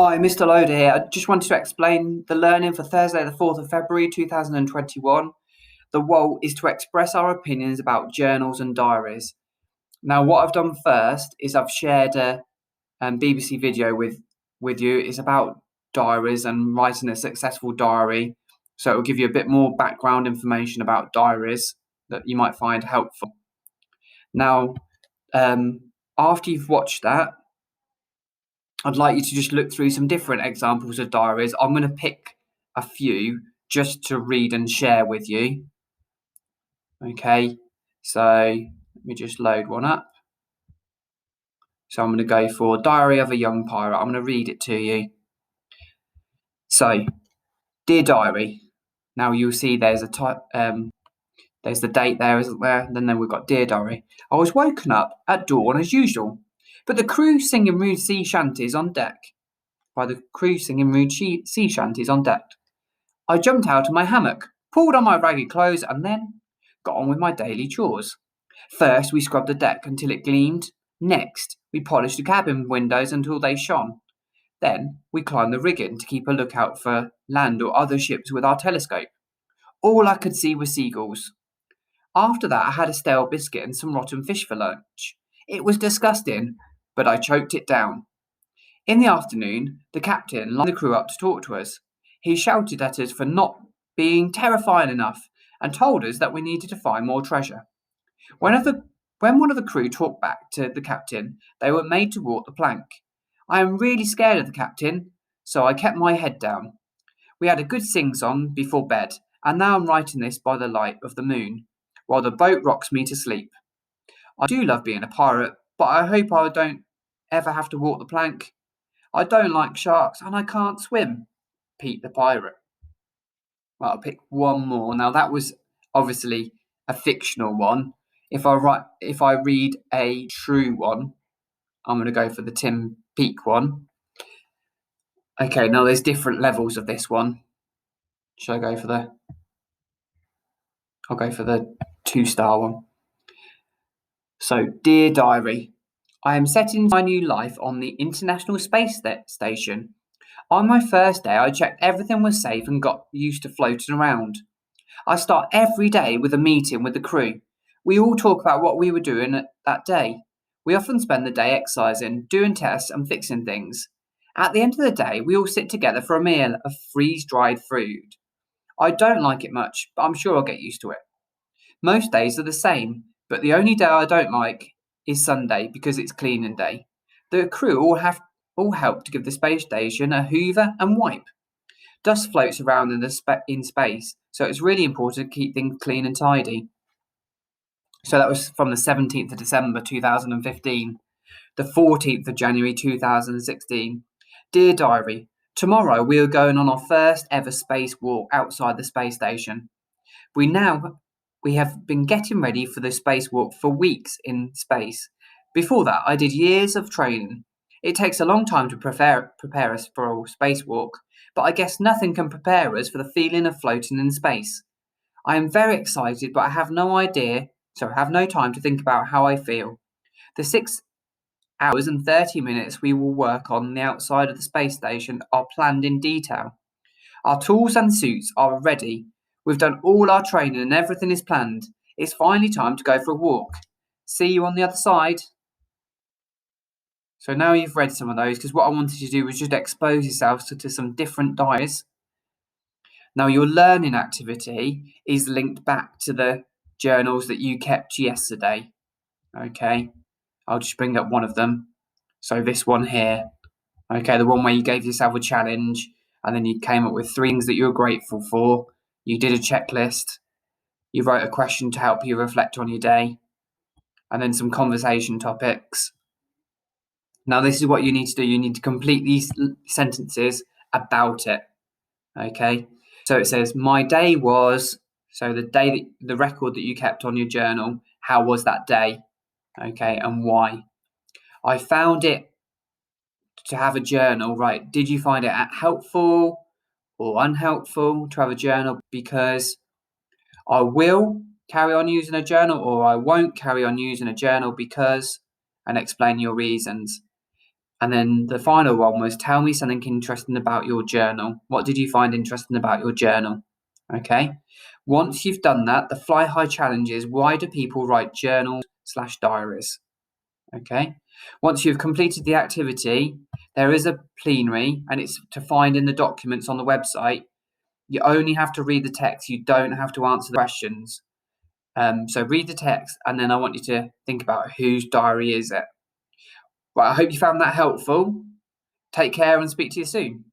Hi, Mr. Loader here. I just wanted to explain the learning for Thursday, the 4th of February 2021. The WOLT is to express our opinions about journals and diaries. Now, what I've done first is I've shared a BBC video with you. It's about diaries and writing a successful diary. So it will give you a bit more background information about diaries that you might find helpful. Now, after you've watched that, I'd like you to just look through some different examples of diaries. I'm going to pick a few just to read and share with you. Okay, so let me just load one up. So I'm going to go for Diary of a Young Pirate. I'm going to read it to you. So, Dear Diary. Now you'll see there's there's the date there, isn't there? And then we've got Dear Diary. I was woken up at dawn as usual, but the crew singing rude sea shanties on deck. By the crew singing rude sea shanties on deck. I jumped out of my hammock, pulled on my ragged clothes, and then got on with my daily chores. First, we scrubbed the deck until it gleamed. Next, we polished the cabin windows until they shone. Then, we climbed the rigging to keep a lookout for land or other ships with our telescope. All I could see were seagulls. After that, I had a stale biscuit and some rotten fish for lunch. It was disgusting, but I choked it down. In the afternoon, the captain lined the crew up to talk to us. He shouted at us for not being terrifying enough and told us that we needed to find more treasure. When one of the crew talked back to the captain, they were made to walk the plank. I am really scared of the captain, so I kept my head down. We had a good sing-song before bed, and now I'm writing this by the light of the moon, while the boat rocks me to sleep. I do love being a pirate, but I hope I don't ever have to walk the plank. I don't like sharks and I can't swim. Pete the pirate. Well, I'll pick one more. Now that was obviously a fictional one. If I read a true one, I'm going to go for the Tim Peake one. Okay, now there's different levels of this one. Should I go for the? I'll go for the 2-star one. So, Dear Diary, I am setting my new life on the International Space Station. On my first day, I checked everything was safe and got used to floating around. I start every day with a meeting with the crew. We all talk about what we were doing that day. We often spend the day exercising, doing tests, and fixing things. At the end of the day, we all sit together for a meal of freeze-dried food. I don't like it much, but I'm sure I'll get used to it. Most days are the same, but the only day I don't like is Sunday because it's cleaning day. The crew all help to give the space station a hoover and wipe. Dust floats around in space, so it's really important to keep things clean and tidy. So that was from the 17th of December 2015, the 14th of January 2016. Dear Diary, tomorrow we are going on our first ever space walk outside the space station. We have been getting ready for the spacewalk for weeks in space. Before that, I did years of training. It takes a long time to prepare us for a spacewalk, but I guess nothing can prepare us for the feeling of floating in space. I am very excited, but I have no time to think about how I feel. The 6 hours and 30 minutes we will work on the outside of the space station are planned in detail. Our tools and suits are ready. We've done all our training and everything is planned. It's finally time to go for a walk. See you on the other side. So now you've read some of those, because what I wanted you to do was just expose yourself to some different diaries. Now your learning activity is linked back to the journals that you kept yesterday. Okay, I'll just bring up one of them. So this one here. Okay, the one where you gave yourself a challenge and then you came up with 3 things that you were grateful for. You did a checklist. You wrote a question to help you reflect on your day. And then some conversation topics. Now, this is what you need to do. You need to complete these sentences about it. Okay, so it says, my day was, so the record that you kept on your journal, how was that day? Okay, and why? I found it to have a journal, right? Did you find it helpful or unhelpful to have a journal? Because I will carry on using a journal, or I won't carry on using a journal because, and explain your reasons. And then the final one was tell me something interesting about your journal. What did you find interesting about your journal? Okay. Once you've done that, the Fly High challenge is why do people write journals/diaries? Okay. Once you've completed the activity, there is a plenary and it's to find in the documents on the website. You only have to read the text. You don't have to answer the questions. So read the text and then I want you to think about whose diary is it. Right, I hope you found that helpful. Take care and speak to you soon.